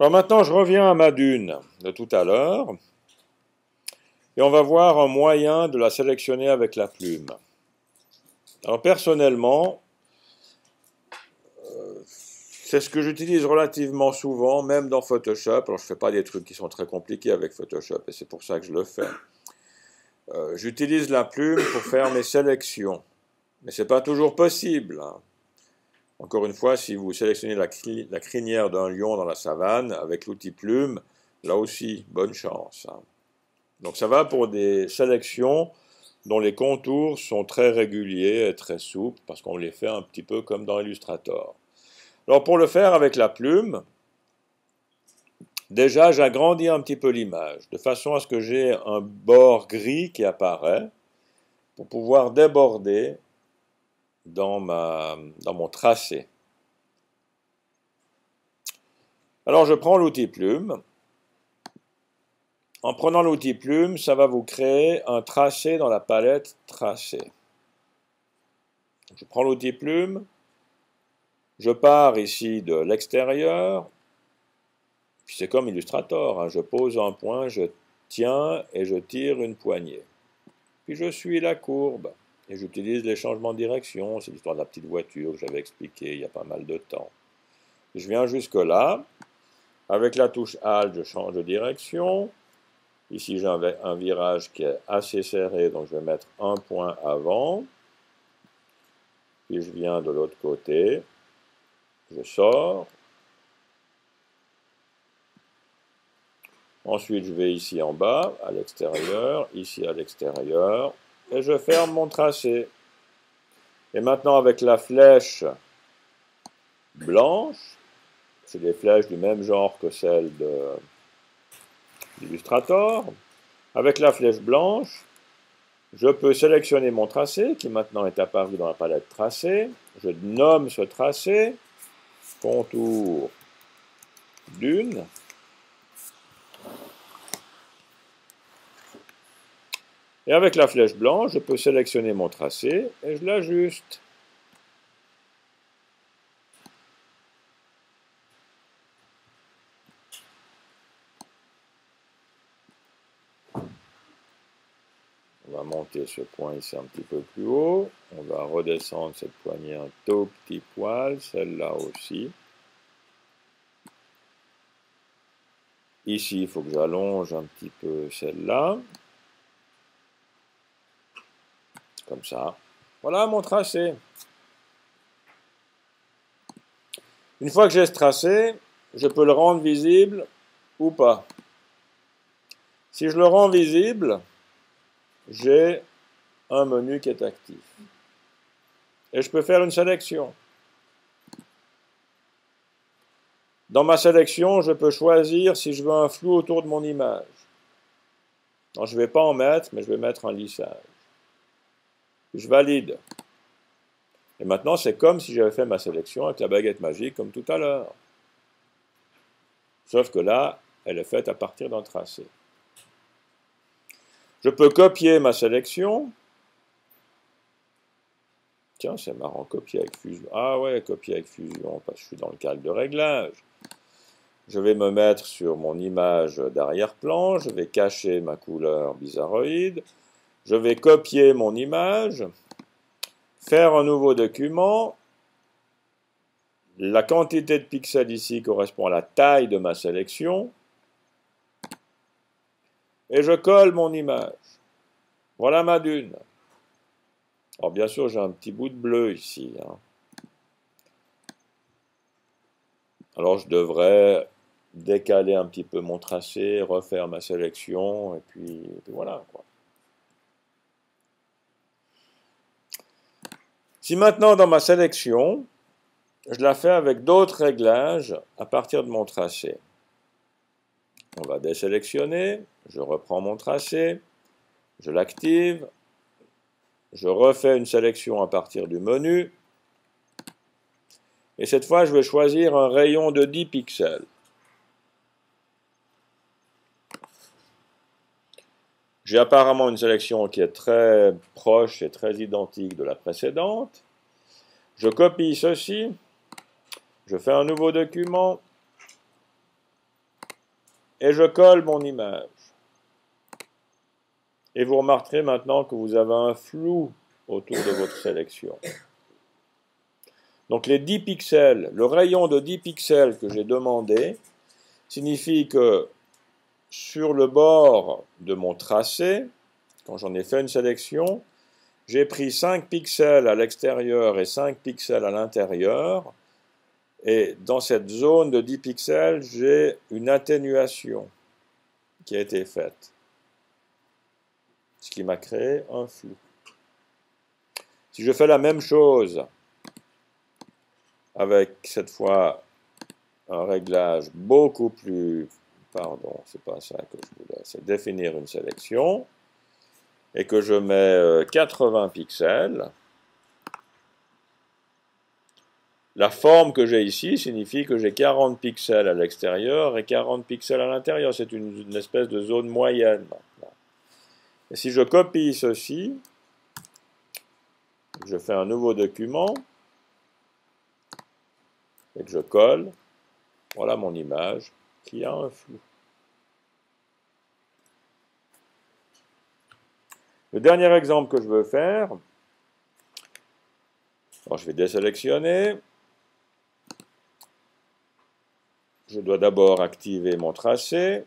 Alors maintenant, je reviens à ma dune de tout à l'heure, et on va voir un moyen de la sélectionner avec la plume. Alors personnellement, c'est ce que j'utilise relativement souvent, même dans Photoshop. Alors je ne fais pas des trucs qui sont très compliqués avec Photoshop, et c'est pour ça que je le fais. J'utilise la plume pour faire mes sélections, mais ce n'est pas toujours possible, hein. Encore une fois, si vous sélectionnez la crinière d'un lion dans la savane avec l'outil plume, là aussi, bonne chance, hein. Donc ça va pour des sélections dont les contours sont très réguliers et très souples, parce qu'on les fait un petit peu comme dans Illustrator. Alors pour le faire avec la plume, déjà j'agrandis un petit peu l'image, de façon à ce que j'ai un bord gris qui apparaît, pour pouvoir déborder dans mon tracé. Alors je prends l'outil plume. En prenant l'outil plume, ça va vous créer un tracé dans la palette tracé. Je prends l'outil plume, je pars ici de l'extérieur, puis c'est comme Illustrator, hein, je pose un point, je tiens et je tire une poignée. Puis je suis la courbe et j'utilise les changements de direction, c'est l'histoire de la petite voiture que j'avais expliqué il y a pas mal de temps. Je viens jusque là, avec la touche Alt, je change de direction. Ici, j'ai un virage qui est assez serré, donc je vais mettre un point avant. Puis je viens de l'autre côté, je sors. Ensuite, je vais ici en bas, à l'extérieur, ici à l'extérieur, et je ferme mon tracé. Et maintenant, avec la flèche blanche, c'est des flèches du même genre que celles d'Illustrator, avec la flèche blanche, je peux sélectionner mon tracé, qui maintenant est apparu dans la palette tracé. Je nomme ce tracé, contour dune. Et avec la flèche blanche, je peux sélectionner mon tracé et je l'ajuste. On va monter ce point ici un petit peu plus haut. On va redescendre cette poignée un tout petit poil, celle-là aussi. Ici, il faut que j'allonge un petit peu celle-là. Comme ça. Voilà mon tracé. Une fois que j'ai ce tracé, je peux le rendre visible ou pas. Si je le rends visible, j'ai un menu qui est actif. Et je peux faire une sélection. Dans ma sélection, je peux choisir si je veux un flou autour de mon image. Non, je ne vais pas en mettre, mais je vais mettre un lissage. Je valide. Et maintenant, c'est comme si j'avais fait ma sélection avec la baguette magique, comme tout à l'heure. Sauf que là, elle est faite à partir d'un tracé. Je peux copier ma sélection. Tiens, c'est marrant, copier avec fusion. Ah ouais, copier avec fusion, parce que je suis dans le calque de réglage. Je vais me mettre sur mon image d'arrière-plan, je vais cacher ma couleur bizarroïde, je vais copier mon image, faire un nouveau document. La quantité de pixels ici correspond à la taille de ma sélection. Et je colle mon image. Voilà ma dune. Alors bien sûr, j'ai un petit bout de bleu ici, hein. Alors je devrais décaler un petit peu mon tracé, refaire ma sélection, et puis voilà, quoi. Si maintenant dans ma sélection, je la fais avec d'autres réglages à partir de mon tracé. On va désélectionner, je reprends mon tracé, je l'active, je refais une sélection à partir du menu, et cette fois je vais choisir un rayon de 10 pixels. J'ai apparemment une sélection qui est très proche et très identique de la précédente. Je copie ceci, je fais un nouveau document, et je colle mon image. Et vous remarquerez maintenant que vous avez un flou autour de votre sélection. Donc les 10 pixels, le rayon de 10 pixels que j'ai demandé, signifie que sur le bord de mon tracé, quand j'en ai fait une sélection, j'ai pris 5 pixels à l'extérieur et 5 pixels à l'intérieur. Et dans cette zone de 10 pixels, j'ai une atténuation qui a été faite. Ce qui m'a créé un flou. Si je fais la même chose avec cette fois un réglage beaucoup plus... Pardon, c'est pas ça que je voulais. C'est définir une sélection et que je mets 80 pixels. La forme que j'ai ici signifie que j'ai 40 pixels à l'extérieur et 40 pixels à l'intérieur. C'est une espèce de zone moyenne. Et si je copie ceci, je fais un nouveau document et que je colle, voilà mon image qui a un flou. Le dernier exemple que je veux faire, alors je vais désélectionner. Je dois d'abord activer mon tracé.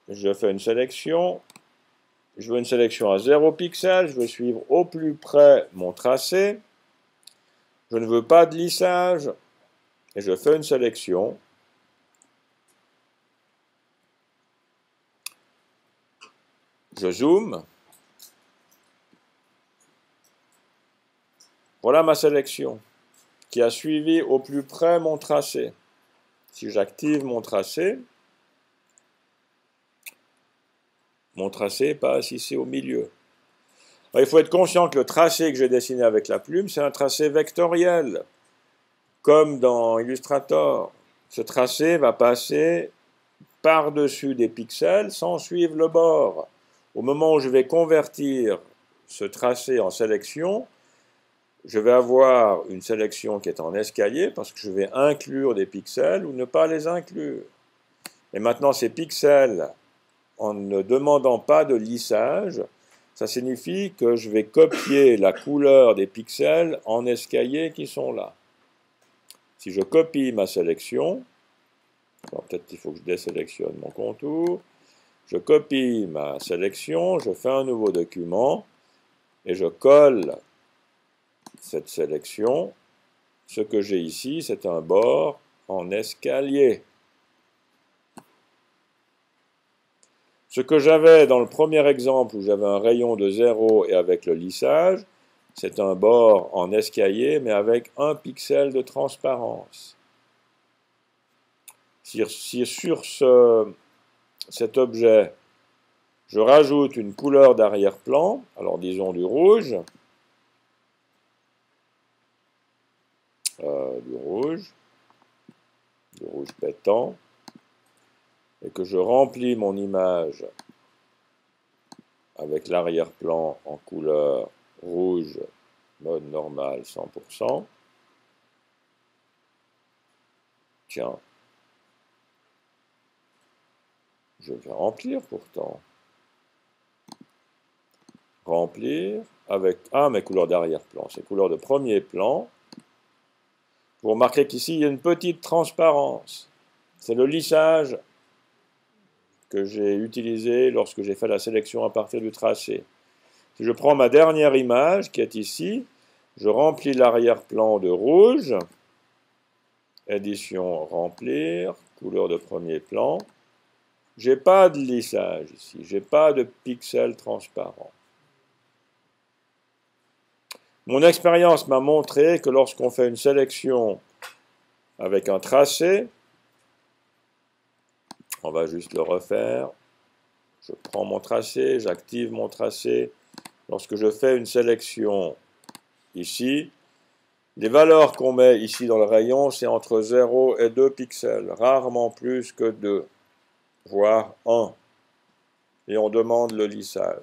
Je fais une sélection. Je veux une sélection à 0 pixels. Je veux suivre au plus près mon tracé. Je ne veux pas de lissage. Et je fais une sélection. Je zoome. Voilà ma sélection qui a suivi au plus près mon tracé. Si j'active mon tracé passe ici au milieu. Alors, il faut être conscient que le tracé que j'ai dessiné avec la plume, c'est un tracé vectoriel, comme dans Illustrator. Ce tracé va passer par-dessus des pixels sans suivre le bord. Au moment où je vais convertir ce tracé en sélection, je vais avoir une sélection qui est en escalier parce que je vais inclure des pixels ou ne pas les inclure. Et maintenant, ces pixels, en ne demandant pas de lissage, ça signifie que je vais copier la couleur des pixels en escalier qui sont là. Si je copie ma sélection, peut-être qu'il faut que je désélectionne mon contour, je copie ma sélection, je fais un nouveau document et je colle cette sélection. Ce que j'ai ici, c'est un bord en escalier. Ce que j'avais dans le premier exemple où j'avais un rayon de 0 et avec le lissage, c'est un bord en escalier mais avec 1 pixel de transparence. Si sur cet objet, je rajoute une couleur d'arrière-plan, alors disons du rouge pétant, et que je remplis mon image avec l'arrière-plan en couleur rouge, mode normal 100%. Tiens, je vais remplir pourtant. Remplir avec... Ah, mes couleurs d'arrière-plan, c'est couleurs de premier plan. Vous remarquez qu'ici, il y a une petite transparence. C'est le lissage que j'ai utilisé lorsque j'ai fait la sélection à partir du tracé. Si je prends ma dernière image, qui est ici, je remplis l'arrière-plan de rouge, édition remplir, couleur de premier plan. J'ai pas de lissage ici, j'ai pas de pixels transparents. Mon expérience m'a montré que lorsqu'on fait une sélection avec un tracé, on va juste le refaire, je prends mon tracé, j'active mon tracé. Lorsque je fais une sélection ici, les valeurs qu'on met ici dans le rayon, c'est entre 0 et 2 pixels, rarement plus que 2, voire 1. Et on demande le lissage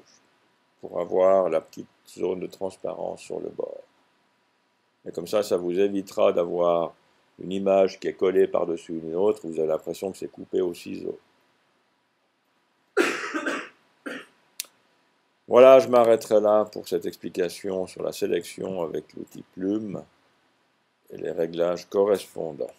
pour avoir la petite zone de transparence sur le bord. Et comme ça vous évitera d'avoir une image qui est collée par-dessus une autre, vous avez l'impression que c'est coupé au ciseau. Voilà, je m'arrêterai là pour cette explication sur la sélection avec l'outil plume et les réglages correspondants.